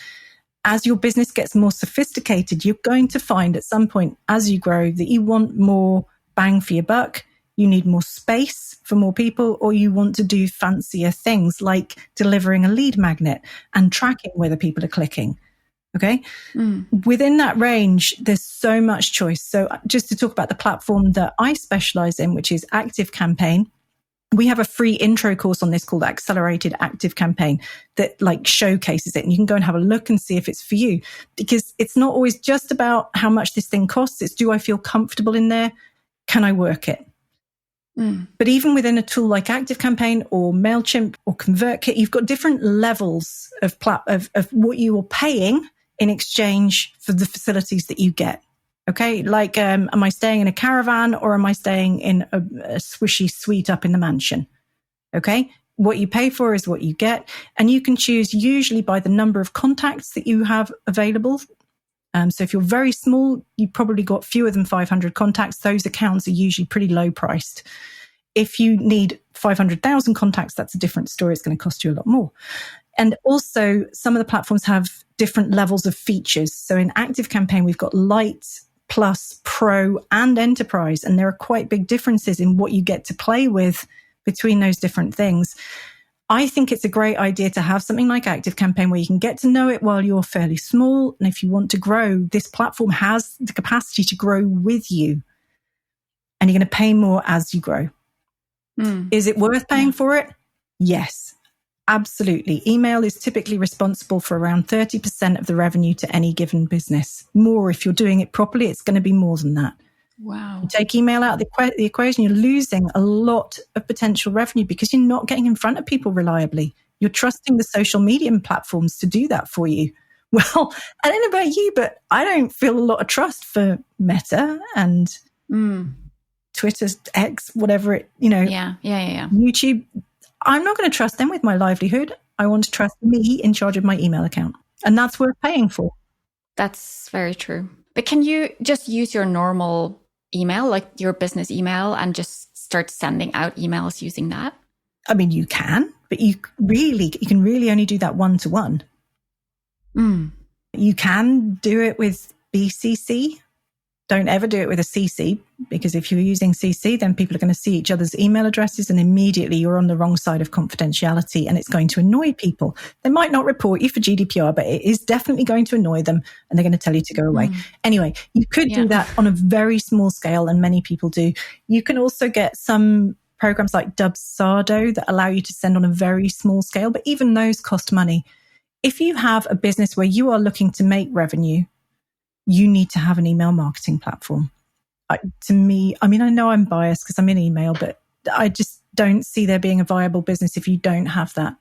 As your business gets more sophisticated, you're going to find at some point as you grow that you want more bang for your buck. You need more space for more people, or you want to do fancier things like delivering a lead magnet and tracking whether people are clicking. Okay. Within that range, there's so much choice. So just to talk about the platform that I specialize in, which is Active Campaign, we have a free intro course on this called Accelerated Active Campaign that like showcases it. And you can go and have a look and see if it's for you, because it's not always just about how much this thing costs. It's, do I feel comfortable in there? Can I work it? But even within a tool like Active Campaign or MailChimp or ConvertKit, you've got different levels of what you are paying in exchange for the facilities that you get. Okay, like am I staying in a caravan or am I staying in a swishy suite up in the mansion? Okay, what you pay for is what you get. And you can choose usually by the number of contacts that you have available. So if you're very small, you probably got fewer than 500 contacts. Those accounts are usually pretty low priced. If you need 500,000 contacts, that's a different story. It's going to cost you a lot more. And also some of the platforms have different levels of features. So in Active Campaign, we've got Lite, Plus, Pro, and Enterprise. And there are quite big differences in what you get to play with between those different things. I think it's a great idea to have something like Active Campaign where you can get to know it while you're fairly small. And if you want to grow, this platform has the capacity to grow with you. And you're going to pay more as you grow. Is it worth paying for it? Yes, absolutely. Email is typically responsible for around 30% of the revenue to any given business. More if you're doing it properly, it's going to be more than that. Wow. You take email out of the equation, you're losing a lot of potential revenue because you're not getting in front of people reliably. You're trusting the social media platforms to do that for you. Well, I don't know about you, but I don't feel a lot of trust for Meta and Twitter, X, whatever it, Yeah. YouTube. I'm not going to trust them with my livelihood. I want to trust me in charge of my email account. And that's worth paying for. That's very true. But can you just use your normal email, like your business email, and just start sending out emails using that? I mean, you can, but you can really only do that one-to-one. You can do it with BCC. Don't ever do it with a CC, because if you're using CC, then people are going to see each other's email addresses and immediately you're on the wrong side of confidentiality and it's going to annoy people. They might not report you for GDPR, but it is definitely going to annoy them and they're going to tell you to go away. Anyway, you could do that on a very small scale, and many people do. You can also get some programs like Dubsado that allow you to send on a very small scale, but even those cost money. If you have a business where you are looking to make revenue, you need to have an email marketing platform. To me, I mean, I know I'm biased because I'm in email, but I just don't see there being a viable business if you don't have that.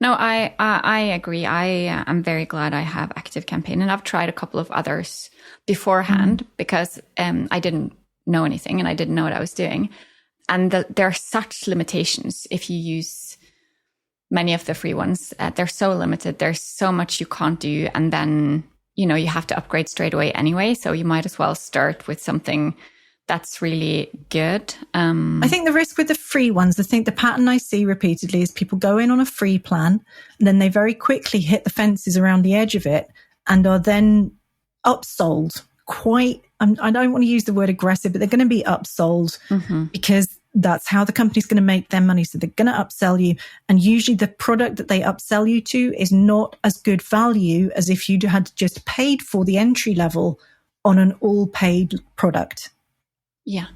No, I agree. I am very glad I have Active Campaign, and I've tried a couple of others beforehand because I didn't know anything and I didn't know what I was doing. And there are such limitations if you use many of the free ones. They're so limited. There's so much you can't do. And then you have to upgrade straight away anyway. So you might as well start with something that's really good. I think the risk with the free ones, the pattern I see repeatedly is people go in on a free plan and then they very quickly hit the fences around the edge of it and are then upsold quite, I don't want to use the word aggressive, but they're going to be upsold because that's how the company's going to make their money. So they're going to upsell you. And usually the product that they upsell you to is not as good value as if you had just paid for the entry level on an all paid product. Yeah.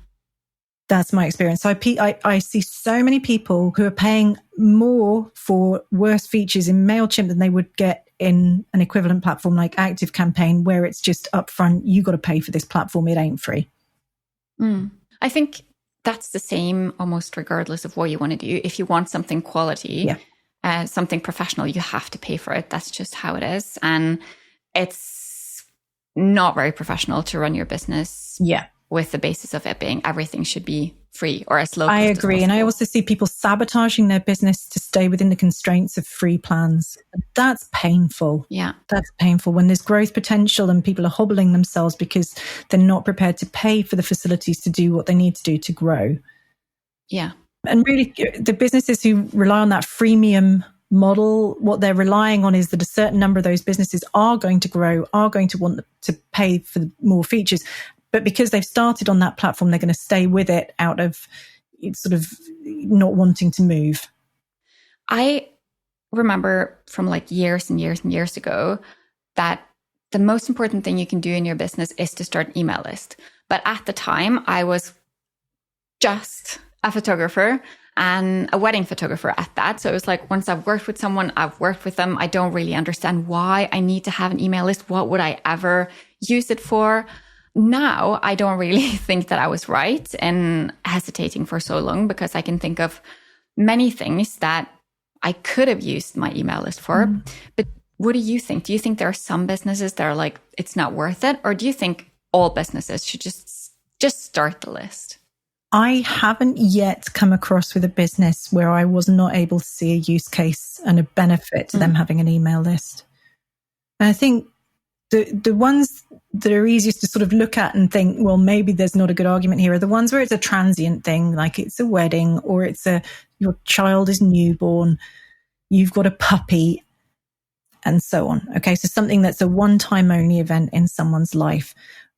That's my experience. So I see so many people who are paying more for worse features in MailChimp than they would get in an equivalent platform like Active Campaign, where it's just upfront, you got to pay for this platform. It ain't free. I think that's the same almost regardless of what you want to do. If you want something quality, something professional, you have to pay for it. That's just how it is. And it's not very professional to run your business with the basis of it being everything should be free or as low cost I as agree. And I possible. also see people sabotaging their business to stay within the constraints of free plans. That's painful. Yeah. That's painful when there's growth potential and people are hobbling themselves because they're not prepared to pay for the facilities to do what they need to do to grow. Yeah. And really, the businesses who rely on that freemium model, what they're relying on is that a certain number of those businesses are going to grow, are going to want to pay for more features. But because they've started on that platform, they're going to stay with it out of sort of not wanting to move. I remember from like years and years and years ago that the most important thing you can do in your business is to start an email list. But at the time, I was just a photographer and a wedding photographer at that. So it was like, once I've worked with someone, I've worked with them. I don't really understand why I need to have an email list. What would I ever use it for? Now, I don't really think that I was right in hesitating for so long, because I can think of many things that I could have used my email list for. But what do you think? Do you think there are some businesses that are like, it's not worth it? Or do you think all businesses should just start the list? I haven't yet come across with a business where I was not able to see a use case and a benefit to them having an email list. And I think the ones that are easiest to sort of look at and think, well, maybe there's not a good argument here, are the ones where it's a transient thing, like it's a wedding or your child is newborn, you've got a puppy, and so on. Okay, so something that's a one-time only event in someone's life.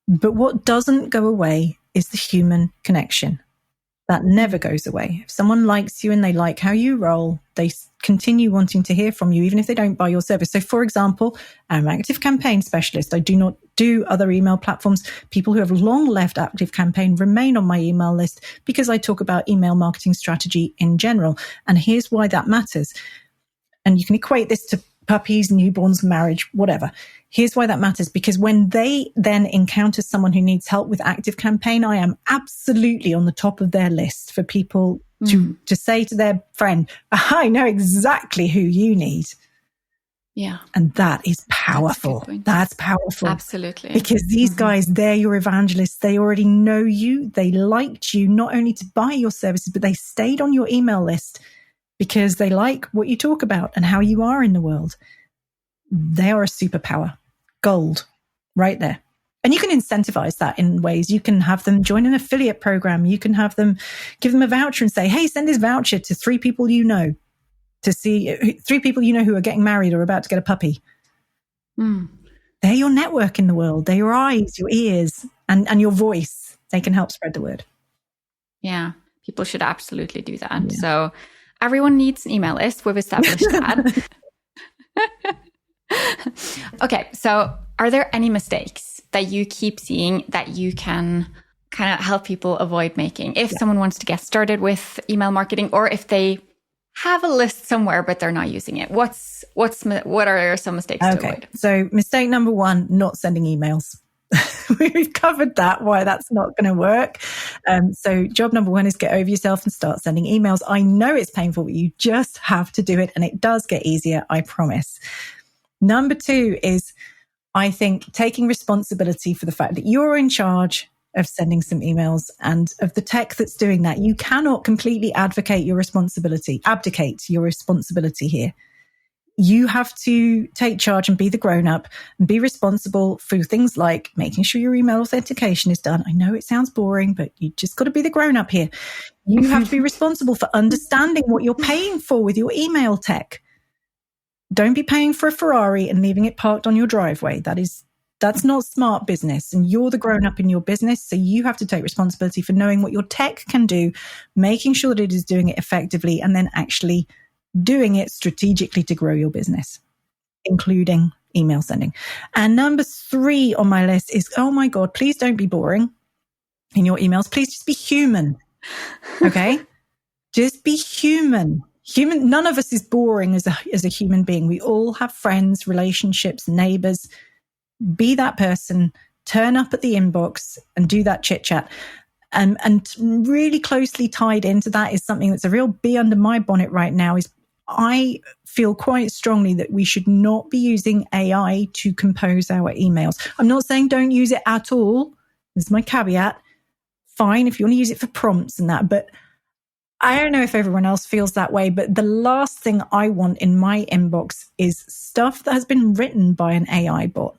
But what doesn't go away is the human connection. That never goes away. If someone likes you and they like how you roll, they continue wanting to hear from you, even if they don't buy your service. So, for example, I'm an Active Campaign specialist. I do not do other email platforms. People who have long left Active Campaign remain on my email list because I talk about email marketing strategy in general. And here's why that matters. And you can equate this to puppies, newborns, marriage, whatever. Here's why that matters, because when they then encounter someone who needs help with Active Campaign, I am absolutely on the top of their list for people to say to their friend, I know exactly who you need. Yeah. And that is powerful. That's powerful. Absolutely. Because these guys, they're your evangelists. They already know you. They liked you not only to buy your services, but they stayed on your email list because they like what you talk about and how you are in the world. They are a superpower. Gold right there. And you can incentivize that in ways. You can have them join an affiliate program. You can have them give them a voucher and say, hey, send this voucher to 3 people you know, to see 3 people you know who are getting married or about to get a puppy. They're your network in the world. They're your eyes, your ears, and your voice. They can help spread the word. Yeah, people should absolutely do that. Yeah. So everyone needs an email list. We've established that. Okay, so are there any mistakes that you keep seeing that you can kind of help people avoid making if someone wants to get started with email marketing, or if they have a list somewhere but they're not using it? What are some mistakes to avoid? So mistake number 1, not sending emails. We've covered that, why that's not going to work. So job number 1 is get over yourself and start sending emails. I know it's painful, but you just have to do it, and it does get easier, I promise. Number 2 is, I think, taking responsibility for the fact that you're in charge of sending some emails and of the tech that's doing that. You cannot completely abdicate your responsibility here. You have to take charge and be the grown-up and be responsible for things like making sure your email authentication is done. I know it sounds boring, but you just got to be the grown-up here. You have to be responsible for understanding what you're paying for with your email tech. Don't be paying for a Ferrari and leaving it parked on your driveway. That's not smart business, and you're the grown-up in your business, so you have to take responsibility for knowing what your tech can do, making sure that it is doing it effectively, and then actually doing it strategically to grow your business, including email sending. And number 3 on my list is, oh my God, please don't be boring in your emails. Please just be human. Okay? Just be human. None of us is boring as a human being. We all have friends, relationships, neighbors. Be that person, turn up at the inbox and do that chit chat. And really closely tied into that is something that's a real bee under my bonnet right now, is I feel quite strongly that we should not be using AI to compose our emails. I'm not saying don't use it at all. This is my caveat. fine if you want to use it for prompts and that, but I don't know if everyone else feels that way, but the last thing I want in my inbox is stuff that has been written by an AI bot.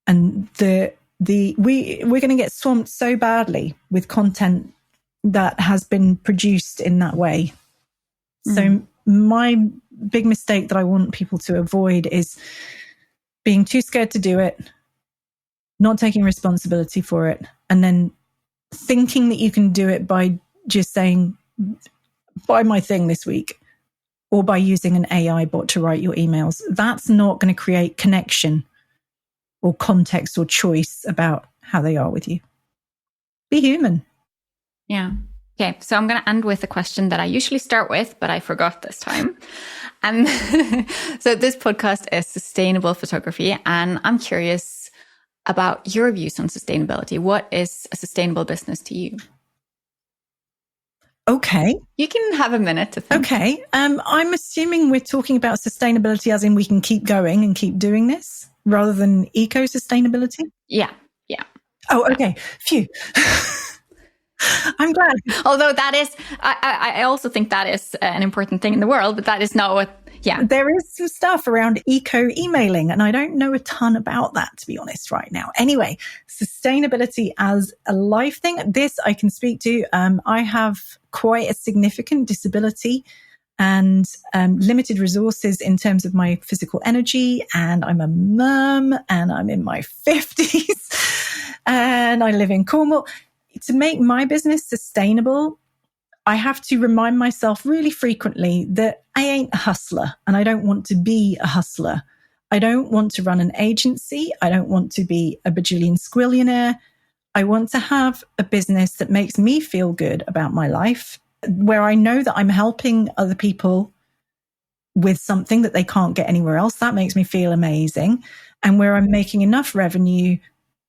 And we're going to get swamped so badly with content that has been produced in that way. So my big mistake that I want people to avoid is being too scared to do it, not taking responsibility for it, and then thinking that you can do it by just saying, buy my thing this week, or by using an AI bot to write your emails. That's not going to create connection or context or choice about how they are with you. Be human. Yeah. Okay, so I'm going to end with a question that I usually start with, but I forgot this time. So this podcast is sustainable photography, and I'm curious about your views on sustainability. What is a sustainable business to you? Okay. You can have a minute to think. Okay. I'm assuming we're talking about sustainability as in we can keep going and keep doing this rather than eco-sustainability? Yeah. Yeah. Oh, okay. Phew. I'm glad. Although that is, I also think that is an important thing in the world, but that is not what, yeah. There is some stuff around eco-emailing, and I don't know a ton about that, to be honest, right now. Anyway, sustainability as a life thing, this I can speak to. I have quite a significant disability and limited resources in terms of my physical energy, and I'm a mum, and I'm in my 50s, and I live in Cornwall. To make my business sustainable, I have to remind myself really frequently that I ain't a hustler, and I don't want to be a hustler. I don't want to run an agency. I don't want to be a bajillion squillionaire. I want to have a business that makes me feel good about my life, where I know that I'm helping other people with something that they can't get anywhere else. That makes me feel amazing. And where I'm making enough revenue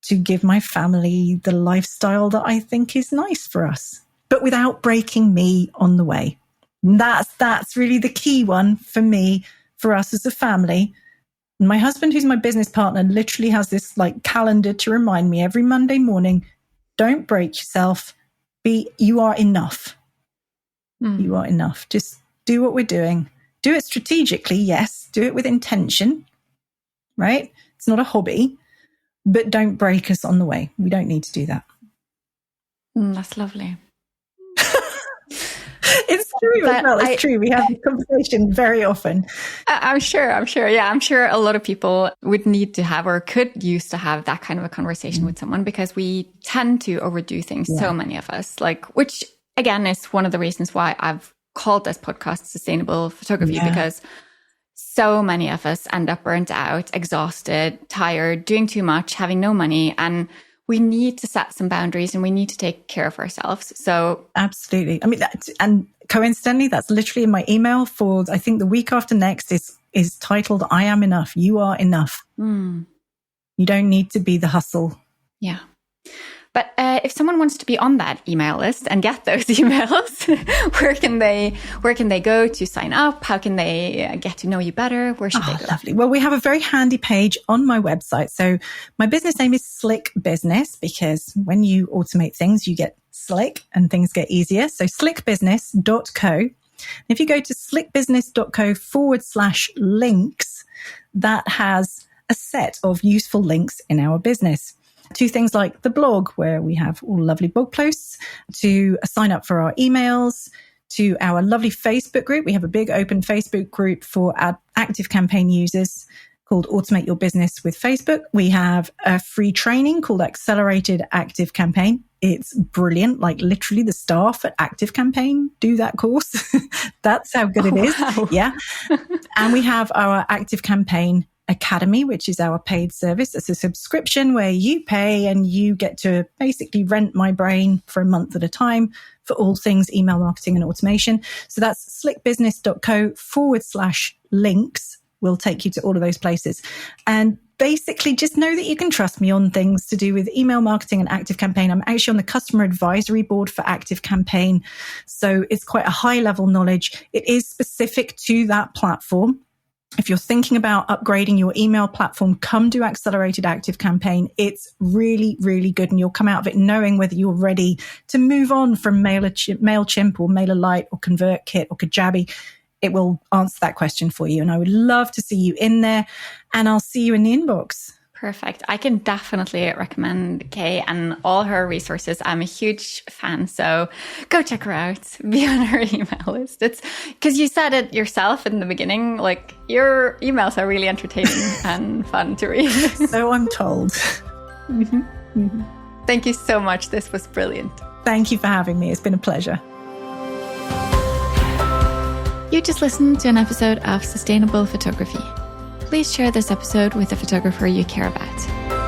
to give my family the lifestyle that I think is nice for us, but without breaking me on the way. That's really the key one for me, for us as a family. My husband, who's my business partner, literally has this like calendar to remind me every Monday morning, don't break yourself. You are enough. You are enough. Just do what we're doing. Do it strategically, yes. Do it with intention, right? It's not a hobby, but don't break us on the way. We don't need to do that. That's lovely. It's true as well. It's true. We have this conversation very often. I'm sure. Yeah, I'm sure a lot of people would need to have or could use to have that kind of a conversation with someone, because we tend to overdo things. Yeah. So many of us, which again is one of the reasons why I've called this podcast Sustainable Photography, because so many of us end up burnt out, exhausted, tired, doing too much, having no money, and we need to set some boundaries and we need to take care of ourselves. So absolutely. I mean, and coincidentally, that's literally in my email for, I think the week after next is titled, I am enough. You are enough. You don't need to be the hustle. Yeah. But if someone wants to be on that email list and get those emails, where can they go to sign up? How can they get to know you better? Where should they go? Lovely. Well, we have a very handy page on my website. So my business name is Slick Business, because when you automate things, you get slick and things get easier. So slickbusiness.co. If you go to slickbusiness.co/links, that has a set of useful links in our business. To things like the blog, where we have all lovely blog posts, to sign up for our emails, to our lovely Facebook group. We have a big open Facebook group for our active campaign users called Automate Your Business with Facebook. We have a free training called Accelerated Active Campaign. It's brilliant. Like literally the staff at Active Campaign do that course. That's how good it is. Wow. Yeah. And we have our Active Campaign Academy, which is our paid service. It's a subscription where you pay and you get to basically rent my brain for a month at a time for all things email marketing and automation. So that's slickbusiness.co/links will take you to all of those places. And basically just know that you can trust me on things to do with email marketing and Active Campaign. I'm actually on the customer advisory board for Active Campaign. So it's quite a high level knowledge. It is specific to that platform. If you're thinking about upgrading your email platform, come do Accelerated Active Campaign. It's really, really good. And you'll come out of it knowing whether you're ready to move on from MailChimp or MailerLite or ConvertKit or Kajabi. It will answer that question for you. And I would love to see you in there. And I'll see you in the inbox. Perfect. I can definitely recommend Kay and all her resources. I'm a huge fan, so go check her out. Be on her email list. It's because you said it yourself in the beginning, like your emails are really entertaining and fun to read. So I'm told. Mm-hmm. Mm-hmm. Thank you so much. This was brilliant. Thank you for having me. It's been a pleasure. You just listened to an episode of Sustainable Photography. Please share this episode with a photographer you care about.